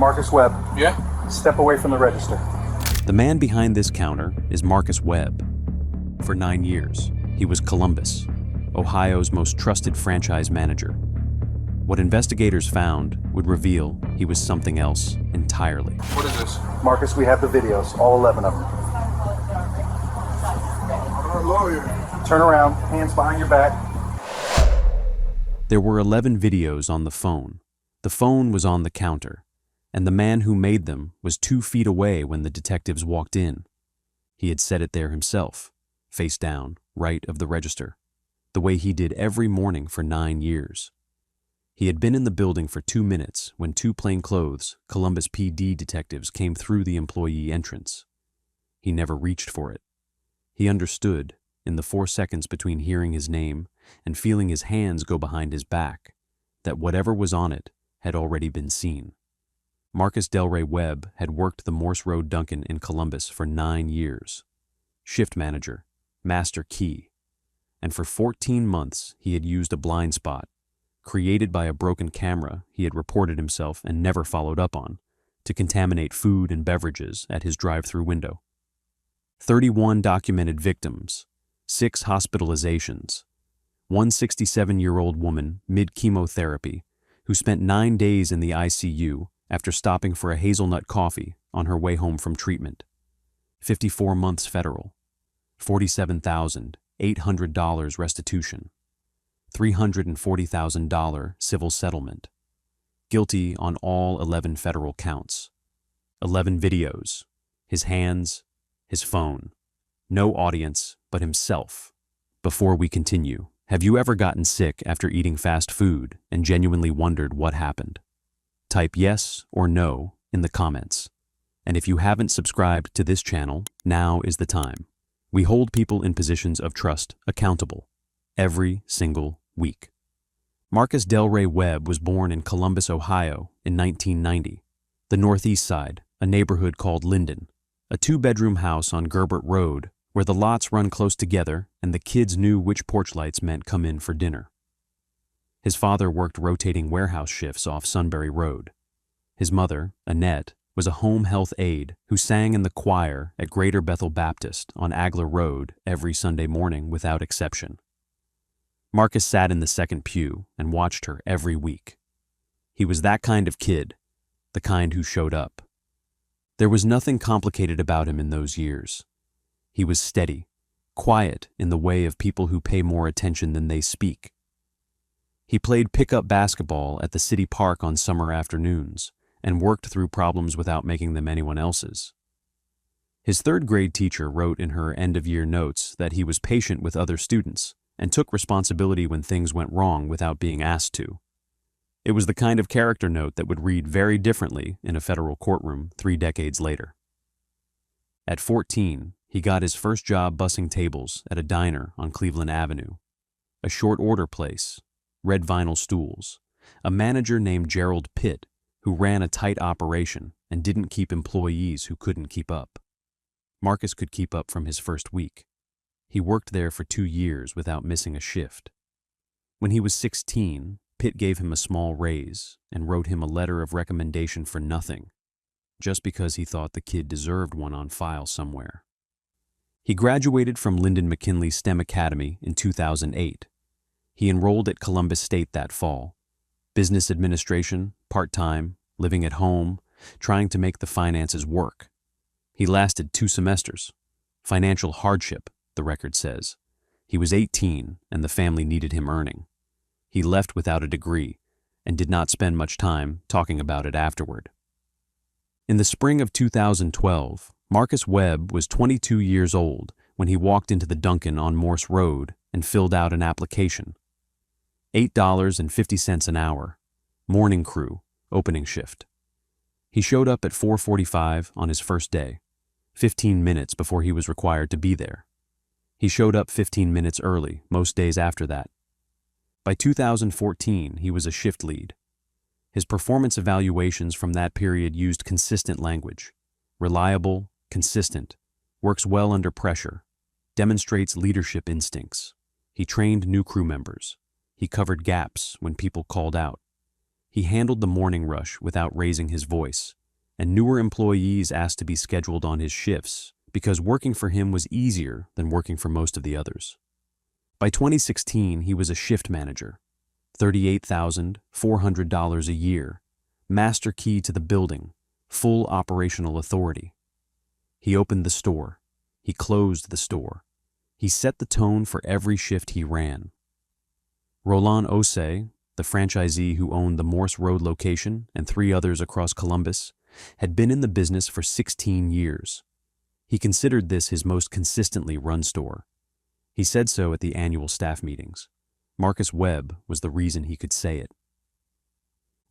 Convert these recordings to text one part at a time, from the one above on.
Marcus Webb. Yeah? Step away from the register. The man behind this counter is Marcus Webb. For 9 years, he was Columbus, Ohio's most trusted franchise manager. What investigators found would reveal he was something else entirely. What is this? Marcus, we have the videos, all 11 of them. I'm a lawyer. Turn around, hands behind your back. There were 11 videos on the phone. The phone was on the counter, and the man who made them was 2 feet away when the detectives walked in. He had set it there himself, face down, right of the register, the way he did every morning for 9 years. He had been in the building for 2 minutes when 2 plainclothes Columbus PD detectives came through the employee entrance. He never reached for it. He understood, in the 4 seconds between hearing his name and feeling his hands go behind his back, that whatever was on it had already been seen. Marcus Delray Webb had worked the Morse Road Dunkin in Columbus for 9 years. Shift manager, master key. And for 14 months he had used a blind spot, created by a broken camera he had reported himself and never followed up on, to contaminate food and beverages at his drive-through window. 31 documented victims, 6 hospitalizations, one 67-year-old woman mid-chemotherapy who spent 9 days in the ICU after stopping for a hazelnut coffee on her way home from treatment. 54 months federal, $47,800 restitution, $340,000 civil settlement. Guilty on all 11 federal counts. 11 videos, his hands, his phone. No audience but himself. Before we continue, have you ever gotten sick after eating fast food and genuinely wondered what happened? Type yes or no in the comments. And if you haven't subscribed to this channel, now is the time. We hold people in positions of trust accountable every single week. Marcus Delray Webb was born in Columbus, Ohio in 1990. The Northeast Side, a neighborhood called Linden, a 2-bedroom house on Gerbert Road where the lots run close together and the kids knew which porch lights meant come in for dinner. His father worked rotating warehouse shifts off Sunbury Road. His mother, Annette, was a home health aide who sang in the choir at Greater Bethel Baptist on Agler Road every Sunday morning without exception. Marcus sat in the second pew and watched her every week. He was that kind of kid, the kind who showed up. There was nothing complicated about him in those years. He was steady, quiet in the way of people who pay more attention than they speak. He played pickup basketball at the city park on summer afternoons and worked through problems without making them anyone else's. His 3rd grade teacher wrote in her end-of-year notes that he was patient with other students and took responsibility when things went wrong without being asked to. It was the kind of character note that would read very differently in a federal courtroom 3 decades later. At 14, he got his first job bussing tables at a diner on Cleveland Avenue, a short order place, red vinyl stools, a manager named Gerald Pitt who ran a tight operation and didn't keep employees who couldn't keep up. Marcus could keep up from his first week. He worked there for 2 years without missing a shift. When he was 16, Pitt gave him a small raise and wrote him a letter of recommendation for nothing, just because he thought the kid deserved one on file somewhere. He graduated from Lyndon McKinley STEM Academy in 2008. He enrolled at Columbus State that fall. Business administration, part-time, living at home, trying to make the finances work. He lasted 2 semesters. Financial hardship, the record says. He was 18 and the family needed him earning. He left without a degree and did not spend much time talking about it afterward. In the spring of 2012, Marcus Webb was 22 years old when he walked into the Dunkin on Morse Road and filled out an application. $8.50 an hour, morning crew, opening shift. He showed up at 4:45 on his first day, 15 minutes before he was required to be there. He showed up 15 minutes early most days after that. By 2014, he was a shift lead. His performance evaluations from that period used consistent language. Reliable, consistent, works well under pressure, demonstrates leadership instincts. He trained new crew members. He covered gaps when people called out. He handled the morning rush without raising his voice, and newer employees asked to be scheduled on his shifts because working for him was easier than working for most of the others. By 2016, he was a shift manager, $38,400 a year, master key to the building, full operational authority. He opened the store. He closed the store. He set the tone for every shift he ran. Roland Osei, the franchisee who owned the Morse Road location and 3 others across Columbus, had been in the business for 16 years. He considered this his most consistently run store. He said so at the annual staff meetings. Marcus Webb was the reason he could say it.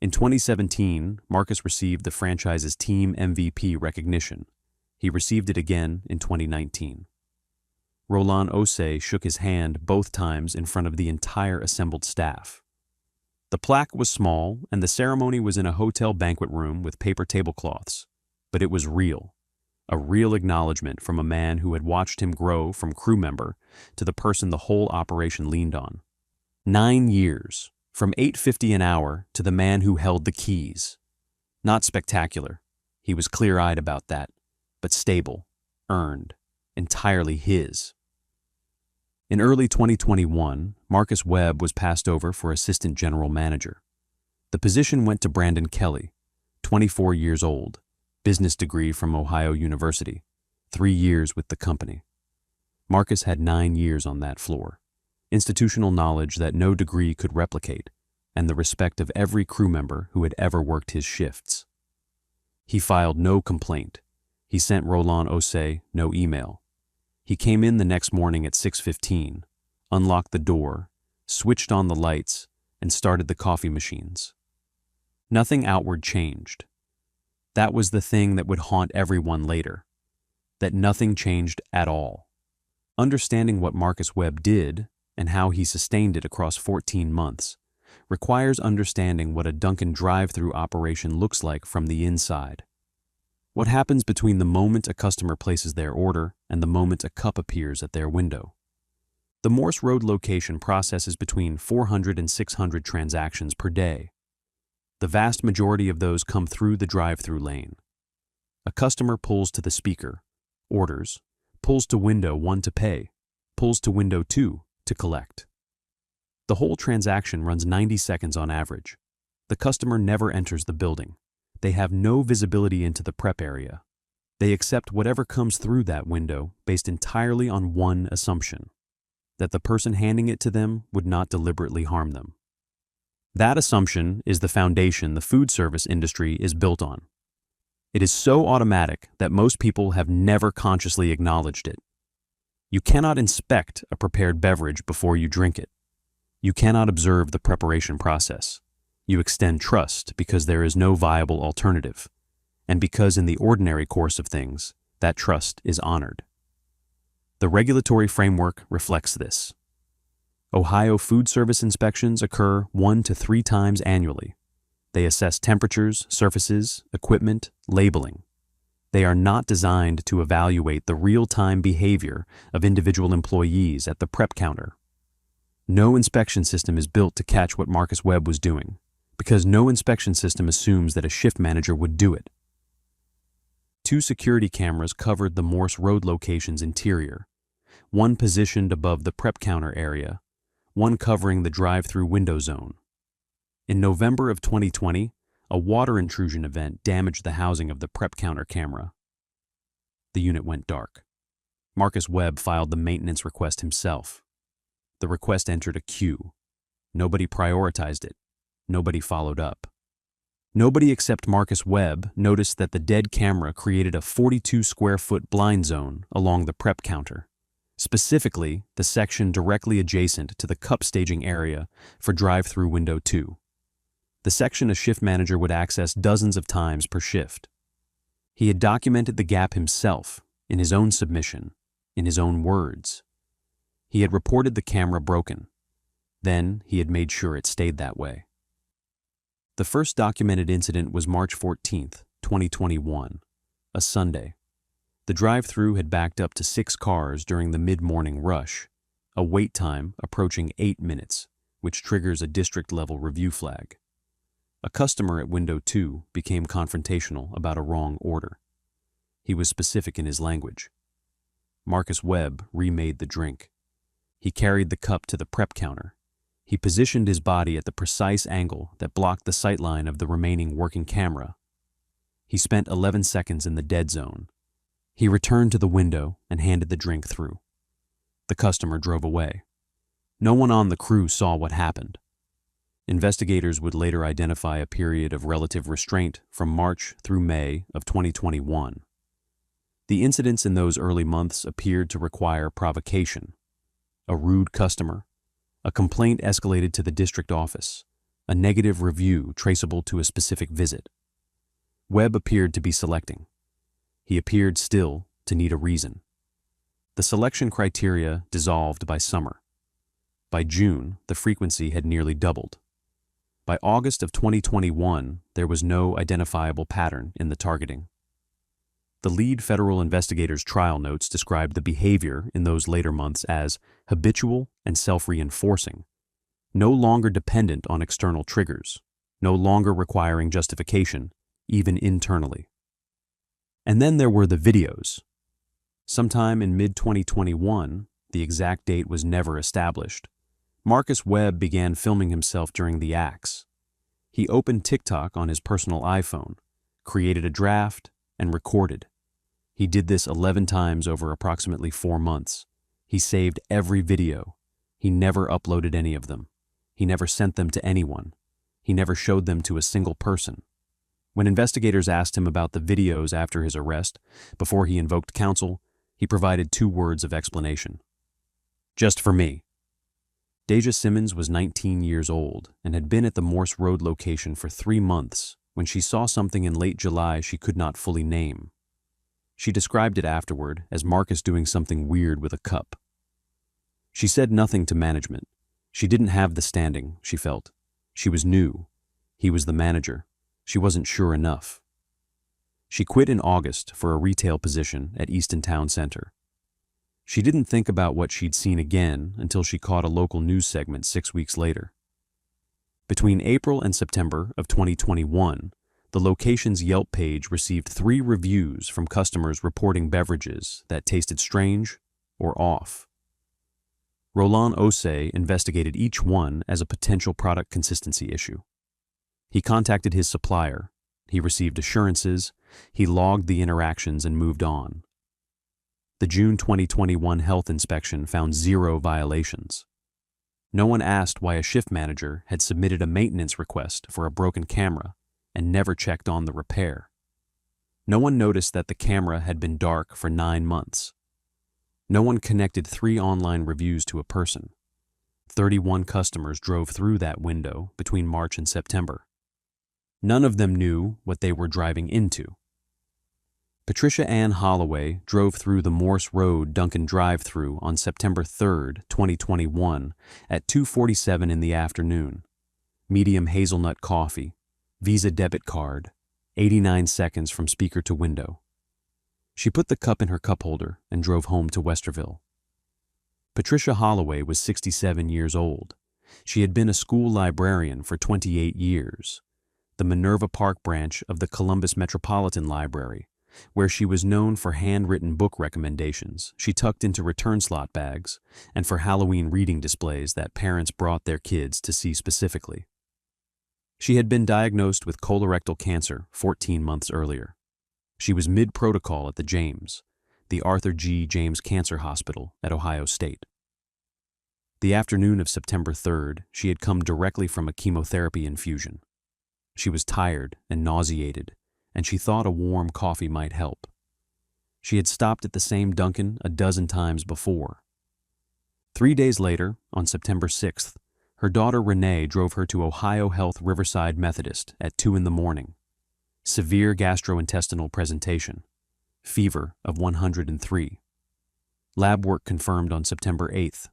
In 2017, Marcus received the franchise's team MVP recognition. He received it again in 2019. Roland Osei shook his hand both times in front of the entire assembled staff. The plaque was small, and the ceremony was in a hotel banquet room with paper tablecloths, but it was real. A real acknowledgement from a man who had watched him grow from crew member to the person the whole operation leaned on. 9 years, from $8.50 an hour to the man who held the keys. Not spectacular. He was clear-eyed about that, but stable, earned, entirely his. In early 2021, Marcus Webb was passed over for assistant general manager. The position went to Brandon Kelly, 24 years old, business degree from Ohio University, 3 years with the company. Marcus had 9 years on that floor, institutional knowledge that no degree could replicate, and the respect of every crew member who had ever worked his shifts. He filed no complaint. He sent Roland Osei no email. He came in the next morning at 6:15, unlocked the door, switched on the lights, and started the coffee machines. Nothing outward changed. That was the thing that would haunt everyone later, that nothing changed at all. Understanding what Marcus Webb did and how he sustained it across 14 months requires understanding what a Dunkin drive-thru operation looks like from the inside. What happens between the moment a customer places their order and the moment a cup appears at their window? The Morse Road location processes between 400 and 600 transactions per day. The vast majority of those come through the drive-thru lane. A customer pulls to the speaker, orders, pulls to window 1 to pay, pulls to window 2 to collect. The whole transaction runs 90 seconds on average. The customer never enters the building. They have no visibility into the prep area. They accept whatever comes through that window based entirely on one assumption, that the person handing it to them would not deliberately harm them. That assumption is the foundation the food service industry is built on. It is so automatic that most people have never consciously acknowledged it. You cannot inspect a prepared beverage before you drink it. You cannot observe the preparation process. You extend trust because there is no viable alternative, and because in the ordinary course of things, that trust is honored. The regulatory framework reflects this. Ohio food service inspections occur 1 to 3 times annually. They assess temperatures, surfaces, equipment, labeling. They are not designed to evaluate the real-time behavior of individual employees at the prep counter. No inspection system is built to catch what Marcus Webb was doing, because no inspection system assumes that a shift manager would do it. 2 security cameras covered the Morse Road location's interior, one positioned above the prep counter area, one covering the drive-thru window zone. In November of 2020, a water intrusion event damaged the housing of the prep counter camera. The unit went dark. Marcus Webb filed the maintenance request himself. The request entered a queue. Nobody prioritized it. Nobody followed up. Nobody except Marcus Webb noticed that the dead camera created a 42-square-foot blind zone along the prep counter, specifically the section directly adjacent to the cup staging area for drive-thru window 2. The section a shift manager would access dozens of times per shift. He had documented the gap himself in his own submission, in his own words. He had reported the camera broken. Then he had made sure it stayed that way. The first documented incident was March 14, 2021, a Sunday. The drive-thru had backed up to 6 cars during the mid-morning rush, a wait time approaching 8 minutes, which triggers a district-level review flag. A customer at window 2 became confrontational about a wrong order. He was specific in his language. Marcus Webb remade the drink. He carried the cup to the prep counter. He positioned his body at the precise angle that blocked the sightline of the remaining working camera. He spent 11 seconds in the dead zone. He returned to the window and handed the drink through. The customer drove away. No one on the crew saw what happened. Investigators would later identify a period of relative restraint from March through May of 2021. The incidents in those early months appeared to require provocation. A rude customer, a complaint escalated to the district office, a negative review traceable to a specific visit. Webb appeared to be selecting. He appeared still to need a reason. The selection criteria dissolved by summer. By June, the frequency had nearly doubled. By August of 2021, there was no identifiable pattern in the targeting. The lead federal investigator's trial notes described the behavior in those later months as habitual and self-reinforcing, no longer dependent on external triggers, no longer requiring justification, even internally. And then there were the videos. Sometime in mid-2021, the exact date was never established, Marcus Webb began filming himself during the acts. He opened TikTok on his personal iPhone, created a draft, and recorded. He did this 11 times over approximately 4 months. He saved every video. He never uploaded any of them. He never sent them to anyone. He never showed them to a single person. When investigators asked him about the videos after his arrest, before he invoked counsel, he provided 2 words of explanation. Just for me. Deja Simmons was 19 years old and had been at the Morse Road location for 3 months when she saw something in late July she could not fully name. She described it afterward as Marcus doing something weird with a cup. She said nothing to management. She didn't have the standing, she felt. She was new. He was the manager. She wasn't sure enough. She quit in August for a retail position at Easton Town Center. She didn't think about what she'd seen again until she caught a local news segment 6 weeks later. Between April and September of 2021, the location's Yelp page received 3 reviews from customers reporting beverages that tasted strange or off. Roland Osei investigated each one as a potential product consistency issue. He contacted his supplier, he received assurances, he logged the interactions and moved on. The June 2021 health inspection found 0 violations. No one asked why a shift manager had submitted a maintenance request for a broken camera and never checked on the repair. No one noticed that the camera had been dark for 9 months. No one connected 3 online reviews to a person. 31 customers drove through that window between March and September. None of them knew what they were driving into. Patricia Ann Holloway drove through the Morse Road Dunkin drive-thru on September 3, 2021 at 2:47 in the afternoon. Medium hazelnut coffee, Visa debit card, 89 seconds from speaker to window. She put the cup in her cup holder and drove home to Westerville. Patricia Holloway was 67 years old. She had been a school librarian for 28 years, the Minerva Park branch of the Columbus Metropolitan Library, where she was known for handwritten book recommendations she tucked into return slot bags and for Halloween reading displays that parents brought their kids to see specifically. She had been diagnosed with colorectal cancer 14 months earlier. She was mid-protocol at the James, the Arthur G. James Cancer Hospital at Ohio State. The afternoon of September 3rd, she had come directly from a chemotherapy infusion. She was tired and nauseated, and she thought a warm coffee might help. She had stopped at the same Dunkin a dozen times before. 3 days later, on September 6th, her daughter Renee drove her to Ohio Health Riverside Methodist at 2 in the morning. Severe gastrointestinal presentation. Fever of 103. Lab work confirmed on September 8th.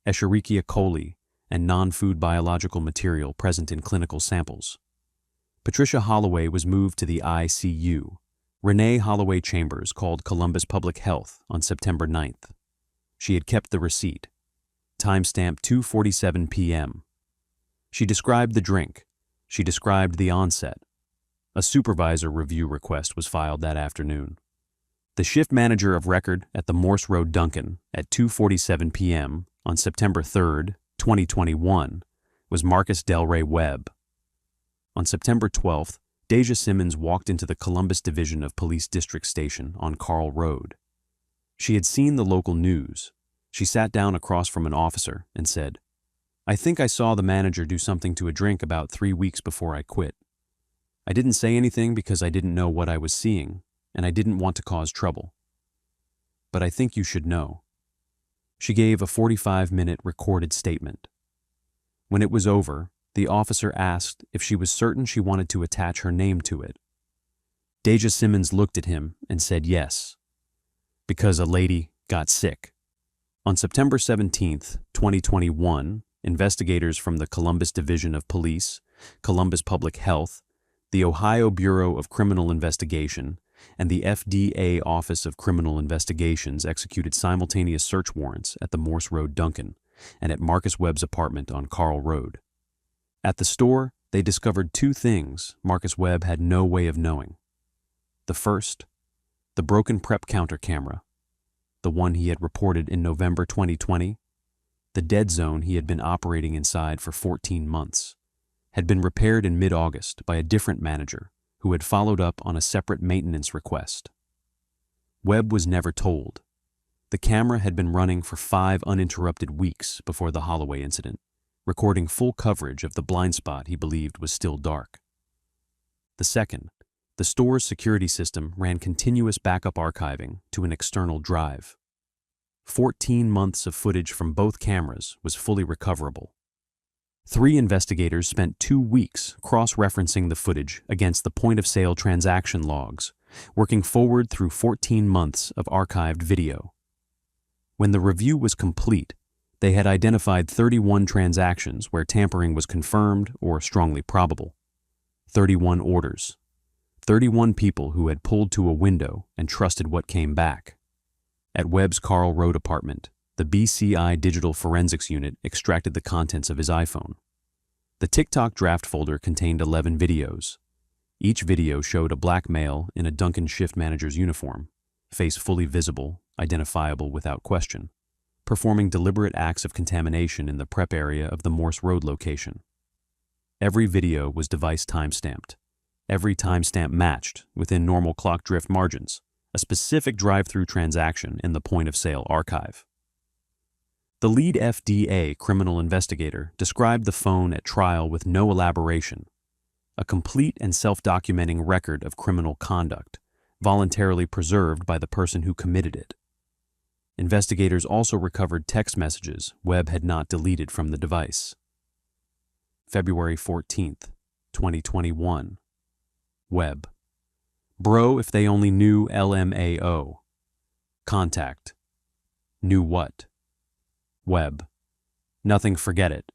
Escherichia coli and non-food biological material present in clinical samples. Patricia Holloway was moved to the ICU. Renee Holloway Chambers called Columbus Public Health on September 9th. She had kept the receipt. Timestamp 2:47 p.m. She described the drink. She described the onset. A supervisor review request was filed that afternoon. The shift manager of record at the Morse Road Dunkin at 2:47 p.m. on September 3, 2021, was Marcus Webb. On September 12th, Deja Simmons walked into the Columbus Division of Police District Station on Carl Road. She had seen the local news. She sat down across from an officer and said, "I think I saw the manager do something to a drink about 3 weeks before I quit. I didn't say anything because I didn't know what I was seeing, and I didn't want to cause trouble. But I think you should know." She gave a 45-minute recorded statement. When it was over, the officer asked if she was certain she wanted to attach her name to it. Deja Simmons looked at him and said yes, because a lady got sick. On September 17, 2021, investigators from the Columbus Division of Police, Columbus Public Health, the Ohio Bureau of Criminal Investigation, and the FDA Office of Criminal Investigations executed simultaneous search warrants at the Morse Road Dunkin and at Marcus Webb's apartment on Carl Road. At the store, they discovered two things Marcus Webb had no way of knowing. The first, the broken prep counter camera, the one he had reported in November 2020, the dead zone he had been operating inside for 14 months, had been repaired in mid-August by a different manager who had followed up on a separate maintenance request. Webb was never told. The camera had been running for 5 uninterrupted weeks before the Holloway incident, recording full coverage of the blind spot he believed was still dark. The second, the store's security system ran continuous backup archiving to an external drive. 14 months of footage from both cameras was fully recoverable. 3 investigators spent 2 weeks cross-referencing the footage against the point-of-sale transaction logs, working forward through 14 months of archived video. When the review was complete, they had identified 31 transactions where tampering was confirmed or strongly probable, 31 orders, 31 people who had pulled to a window and trusted what came back. At Webb's Carl Road apartment, the BCI Digital Forensics Unit extracted the contents of his iPhone. The TikTok draft folder contained 11 videos. Each video showed a black male in a Dunkin shift manager's uniform, face fully visible, identifiable without question, performing deliberate acts of contamination in the prep area of the Morse Road location. Every video was device timestamped. Every timestamp matched, within normal clock drift margins, a specific drive-through transaction in the point-of-sale archive. The lead FDA criminal investigator described the phone at trial with no elaboration, a complete and self-documenting record of criminal conduct, voluntarily preserved by the person who committed it. Investigators also recovered text messages Webb had not deleted from the device. February 14, 2021. Webb. Bro, if they only knew LMAO. Contact. Knew what? Webb. Nothing, forget it.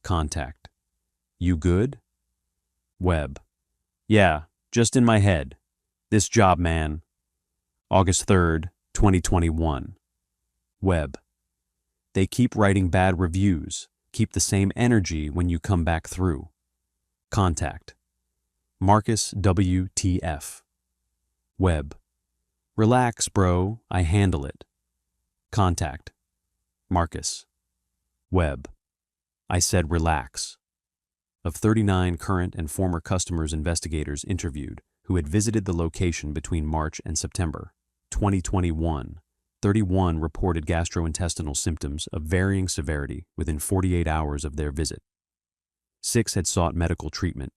Contact. You good? Webb. Yeah, just in my head. This job, man. August 3rd, 2021. Webb. They keep writing bad reviews. Keep the same energy when you come back through. Contact. Marcus WTF. Webb. Relax, bro. I handle it. Contact. Marcus. Webb. I said relax. Of 39 current and former customers investigators interviewed who had visited the location between March and September 2021, 31 reported gastrointestinal symptoms of varying severity within 48 hours of their visit. 6 had sought medical treatment.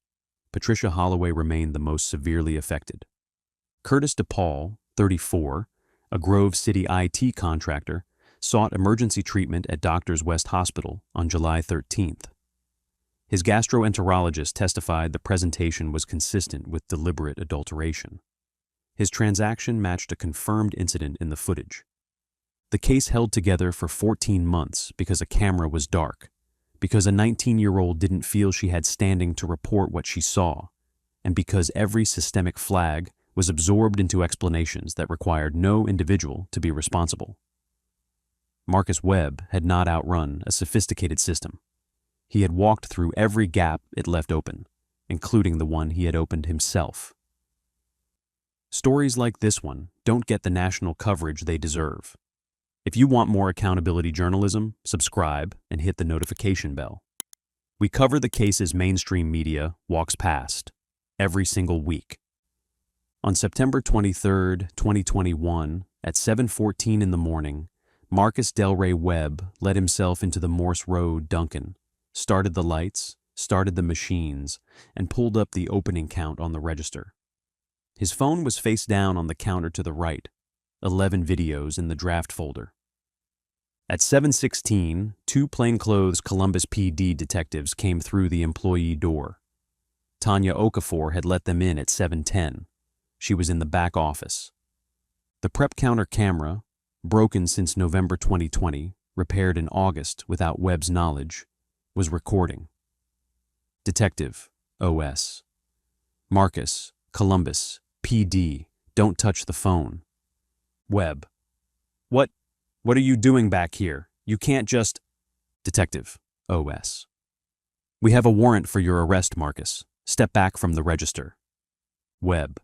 Patricia Holloway remained the most severely affected. Curtis DePaul, 34, a Grove City IT contractor, sought emergency treatment at Doctors West Hospital on July 13th. His gastroenterologist testified the presentation was consistent with deliberate adulteration. His transaction matched a confirmed incident in the footage. The case held together for 14 months because a camera was dark, because a 19-year-old didn't feel she had standing to report what she saw, and because every systemic flag was absorbed into explanations that required no individual to be responsible. Marcus Webb had not outrun a sophisticated system. He had walked through every gap it left open, including the one he had opened himself. Stories like this one don't get the national coverage they deserve. If you want more accountability journalism, subscribe and hit the notification bell. We cover the cases mainstream media walks past every single week. On September 23, 2021, at 7:14 in the morning, Marcus Webb let himself into the Morse Road Dunkin, started the lights, started the machines, and pulled up the opening count on the register. His phone was face down on the counter to the right, 11 videos in the draft folder. At 7:16, two plainclothes Columbus PD detectives came through the employee door. Tanya Okafor had let them in at 7:10. She was in the back office. The prep counter camera, broken since November 2020, repaired in August without Webb's knowledge, was recording. Detective, OS. Marcus, Columbus, PD, don't touch the phone. Webb. What are you doing back here? You can't just... Detective, OS. We have a warrant for your arrest, Marcus. Step back from the register. Webb.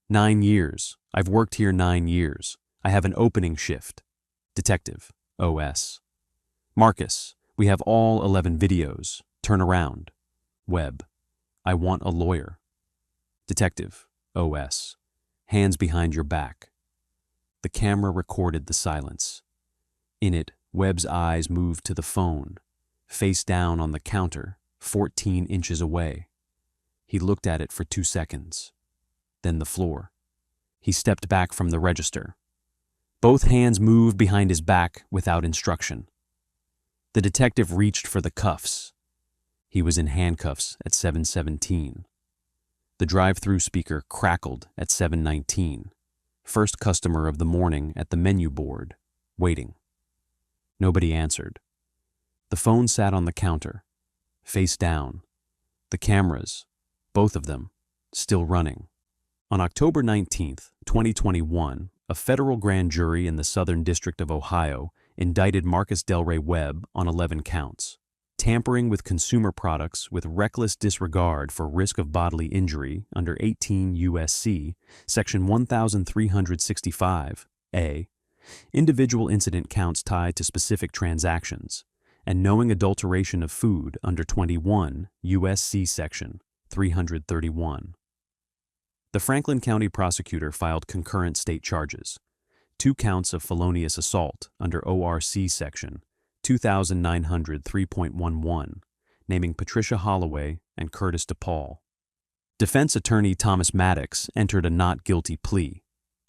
9 years. I've worked here 9 years. I have an opening shift. Detective, OS. Marcus, we have all 11 videos. Turn around. Webb. I want a lawyer. Detective, OS. Hands behind your back. The camera recorded the silence. In it, Webb's eyes moved to the phone, face down on the counter, 14 inches away. He looked at it for 2 seconds. Then the floor. He stepped back from the register. Both hands moved behind his back without instruction. The detective reached for the cuffs. He was in handcuffs at 7:17. The drive-through speaker crackled at 7:19. First customer of the morning at the menu board, waiting. Nobody answered. The phone sat on the counter, face down. The cameras, both of them, still running. On October 19, 2021, a federal grand jury in the Southern District of Ohio indicted Marcus Webb on 11 counts. Tampering with consumer products with reckless disregard for risk of bodily injury under 18 U.S.C. Section 1365A, individual incident counts tied to specific transactions, and knowing adulteration of food under 21 U.S.C. Section 331. The Franklin County prosecutor filed concurrent state charges, 2 counts of felonious assault under ORC Section 2903.11, naming Patricia Holloway and Curtis DePaul. Defense attorney Thomas Maddox entered a not guilty plea.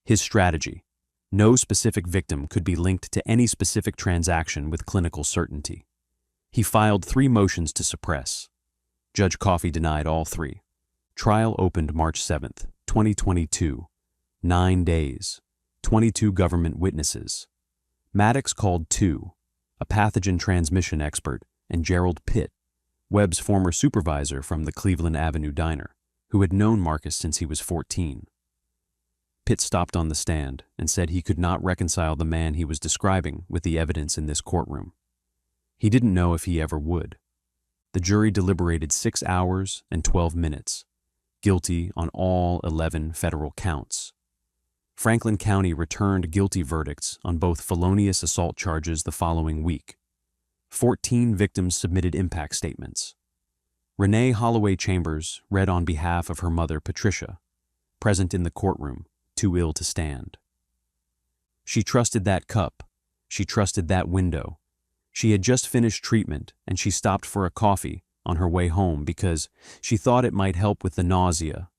His strategy: no specific victim could be linked to any specific transaction with clinical certainty. He filed 3 motions to suppress. Judge Coffey denied all 3. Trial opened March 7, 2022. 9 days. 22 government witnesses. Maddox called 2, a pathogen transmission expert, and Gerald Pitt, Webb's former supervisor from the Cleveland Avenue Diner, who had known Marcus since he was 14. Pitt stopped on the stand and said he could not reconcile the man he was describing with the evidence in this courtroom. He didn't know if he ever would. The jury deliberated 6 hours and 12 minutes, guilty on all 11 federal counts. Franklin County returned guilty verdicts on both felonious assault charges the following week. 14 victims submitted impact statements. Renee Holloway Chambers read on behalf of her mother, Patricia, present in the courtroom, too ill to stand. She trusted that cup. She trusted that window. She had just finished treatment and she stopped for a coffee on her way home because she thought it might help with the nausea.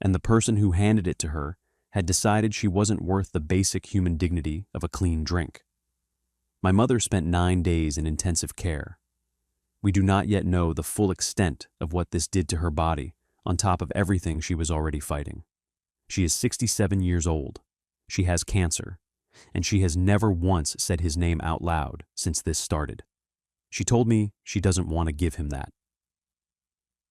And the person who handed it to her had decided she wasn't worth the basic human dignity of a clean drink. My mother spent 9 days in intensive care. We do not yet know the full extent of what this did to her body, on top of everything she was already fighting. She is 67 years old. She has cancer, and she has never once said his name out loud since this started. She told me she doesn't want to give him that.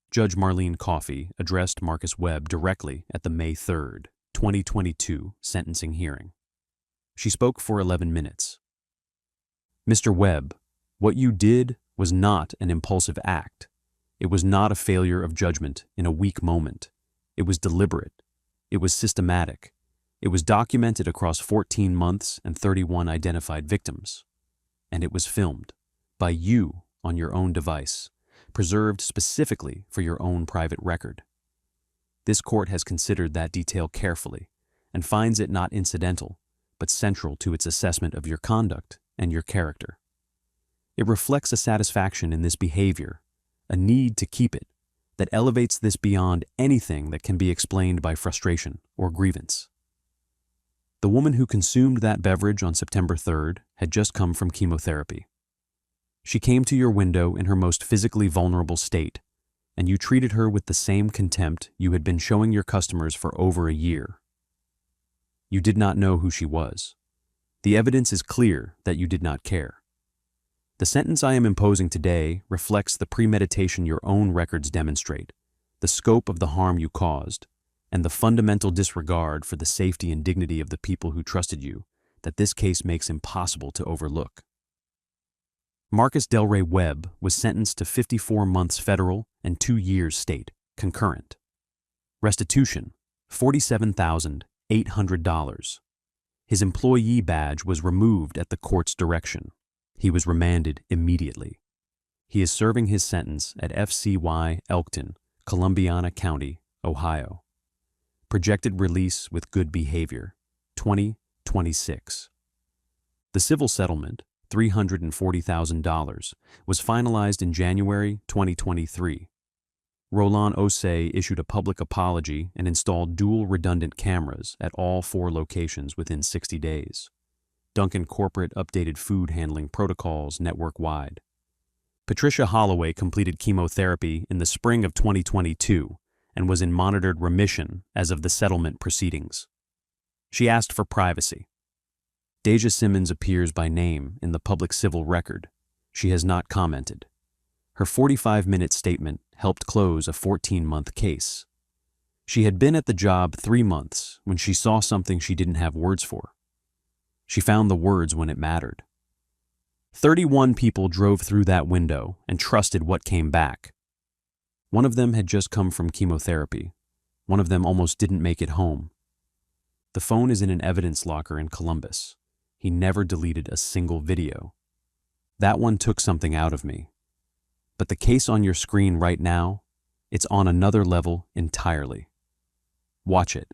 Judge Marlene Coffey addressed Marcus Webb directly at the May 3, 2022 sentencing hearing. She spoke for 11 minutes. Mr. Webb, what you did was not an impulsive act. It was not a failure of judgment in a weak moment. It was deliberate. It was systematic. It was documented across 14 months and 31 identified victims. And it was filmed by you on your own device, preserved specifically for your own private record. This court has considered that detail carefully and finds it not incidental, but central to its assessment of your conduct and your character. It reflects a satisfaction in this behavior, a need to keep it, that elevates this beyond anything that can be explained by frustration or grievance. The woman who consumed that beverage on September 3rd had just come from chemotherapy. She came to your window in her most physically vulnerable state, and you treated her with the same contempt you had been showing your customers for over a year. You did not know who she was. The evidence is clear that you did not care. The sentence I am imposing today reflects the premeditation your own records demonstrate, the scope of the harm you caused, and the fundamental disregard for the safety and dignity of the people who trusted you that this case makes impossible to overlook. Marcus Webb was sentenced to 54 months federal and 2 years state, concurrent. Restitution, $47,800. His employee badge was removed at the court's direction. He was remanded immediately. He is serving his sentence at FCY Elkton, Columbiana County, Ohio. Projected release with good behavior, 2026. The civil settlement, $340,000, was finalized in January 2023. Roland Osei issued a public apology and installed dual redundant cameras at all 4 locations within 60 days. Dunkin corporate updated food handling protocols network-wide. Patricia Holloway completed chemotherapy in the spring of 2022 and was in monitored remission as of the settlement proceedings. She asked for privacy. Deja Simmons appears by name in the public civil record. She has not commented. Her 45-minute statement helped close a 14-month case. She had been at the job 3 months when she saw something she didn't have words for. She found the words when it mattered. 31 people drove through that window and trusted what came back. One of them had just come from chemotherapy. One of them almost didn't make it home. The phone is in an evidence locker in Columbus. He never deleted a single video. That one took something out of me. But the case on your screen right now, it's on another level entirely. Watch it.